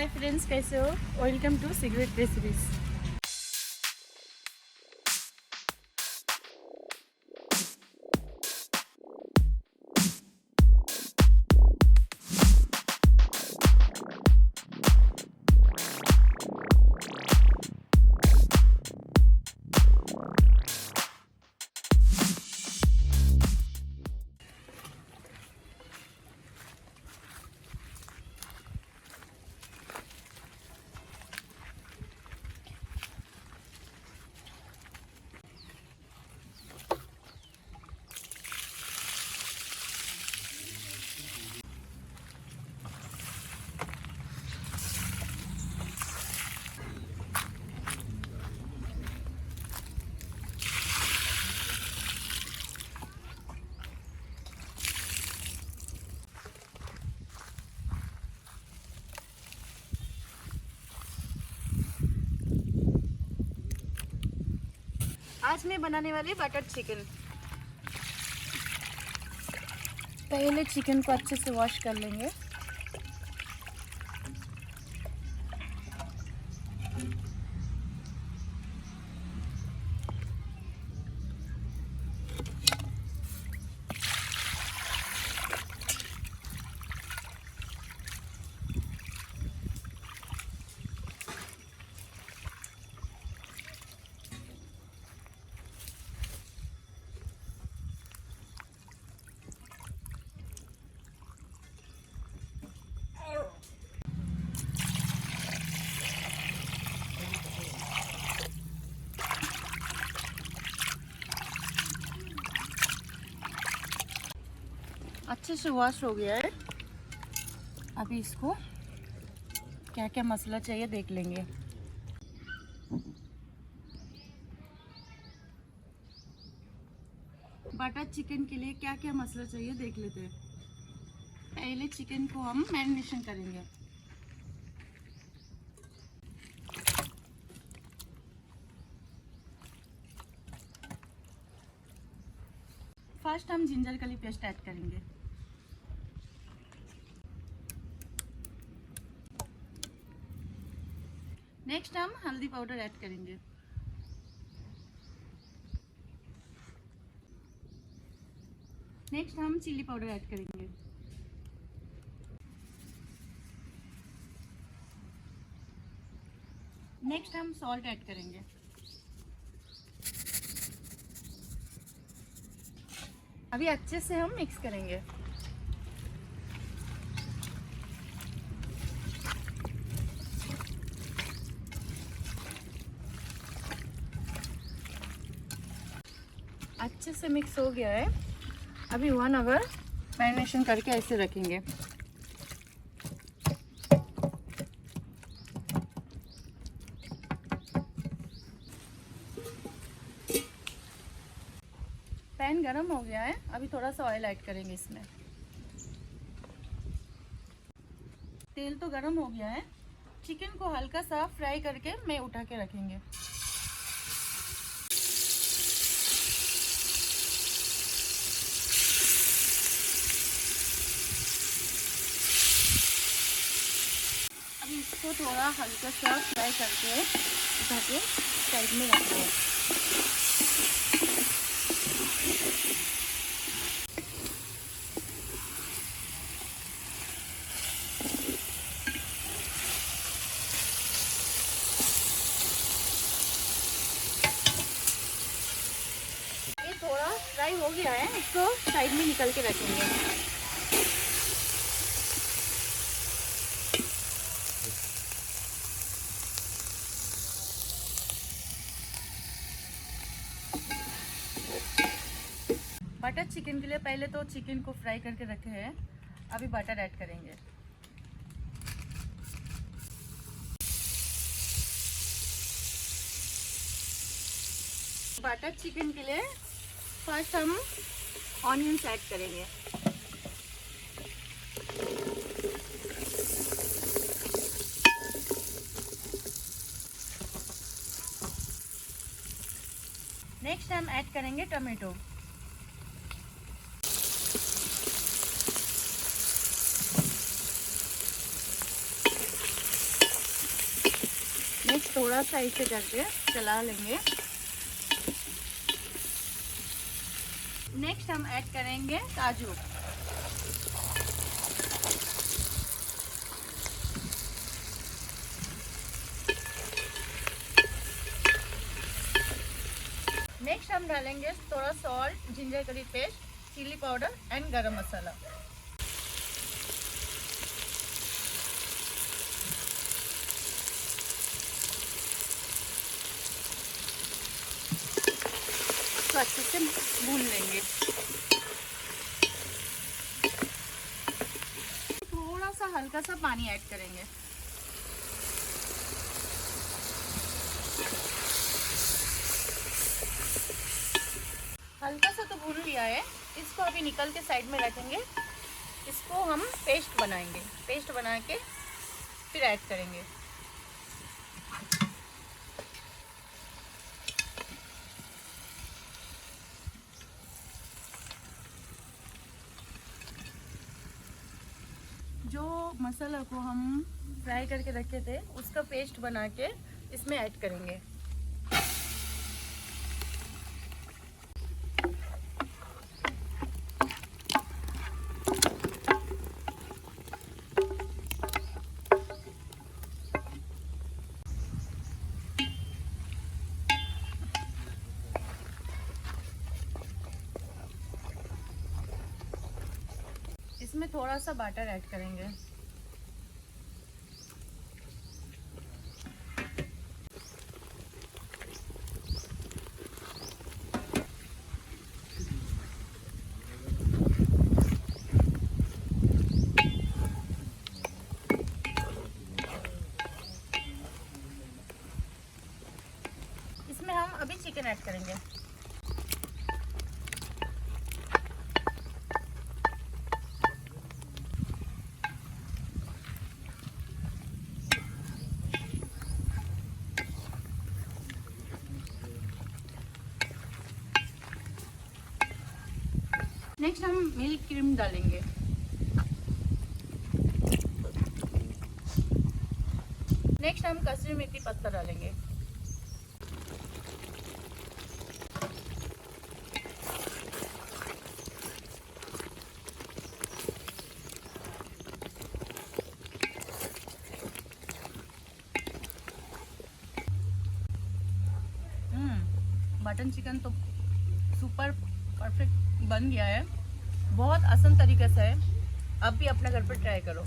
हाय friends, कैसे हो? Welcome to cigarette recipes. आज मैं बनाने वाली बटर चिकन। पहले चिकन को अच्छे से वॉश कर लेंगे। अच्छे से वॉश हो गया है। अभी इसको क्या क्या मसाला चाहिए देख लेंगे। बटर चिकन के लिए क्या क्या मसाला चाहिए देख लेते हैं। पहले चिकन को हम मैरिनेशन करेंगे। फर्स्ट हम जिंजर गार्लिक पेस्ट ऐड करेंगे। नेक्स्ट हम हल्दी पाउडर ऐड करेंगे। नेक्स्ट हम चिली पाउडर ऐड करेंगे। नेक्स्ट हम सॉल्ट ऐड करेंगे। अभी अच्छे से हम मिक्स करेंगे। अच्छे से मिक्स हो गया है। अभी 1 आवर मैरिनेशन करके ऐसे रखेंगे। पैन गरम हो गया है। अभी थोड़ा सा ऑयल ऐड करेंगे इसमें। तेल तो गरम हो गया है। चिकन को हल्का सा फ्राई करके मैं उठा के रखेंगे। अभी इसको थोड़ा हल्का सा फ्राई करके उठा के साइड में रखेंगे। थोड़ा फ्राई हो गया है, इसको साइड में निकल के रखेंगे। बटर चिकन के लिए पहले तो चिकन को फ्राई करके रखे हैं। अभी बटर ऐड करेंगे। बटर चिकन के लिए फर्स्ट हम ऑनियंस ऐड करेंगे। नेक्स्ट हम ऐड करेंगे टमाटो। थोड़ा सा ऐसे करके चला लेंगे। नेक्स्ट हम ऐड करेंगे काजू। नेक्स्ट हम डालेंगे थोड़ा salt, ginger curry paste, chili powder and garam masala. तो अच्छे से भून लेंगे। थोड़ा सा हल्का सा पानी ऐड करेंगे। हल्का सा तो भून लिया है, इसको अभी निकल के साइड में रखेंगे। इसको हम पेस्ट बनाएंगे। पेस्ट बना के फिर ऐड करेंगे। जो मसाला को हम फ्राई करके रखे थे उसका पेस्ट बना के इसमें ऐड करेंगे। इसमें थोड़ा सा बटर ऐड करेंगे। इसमें हम अभी चिकन ऐड करेंगे। नेक्स्ट हम मिल्क क्रीम डालेंगे। नेक्स्ट हम कसूरी मेथी पत्ता डालेंगे। मटन चिकन तो सुपर परफेक्ट बन गया है। बहुत आसान तरीके से है। आप भी अपने घर पर ट्राई करो।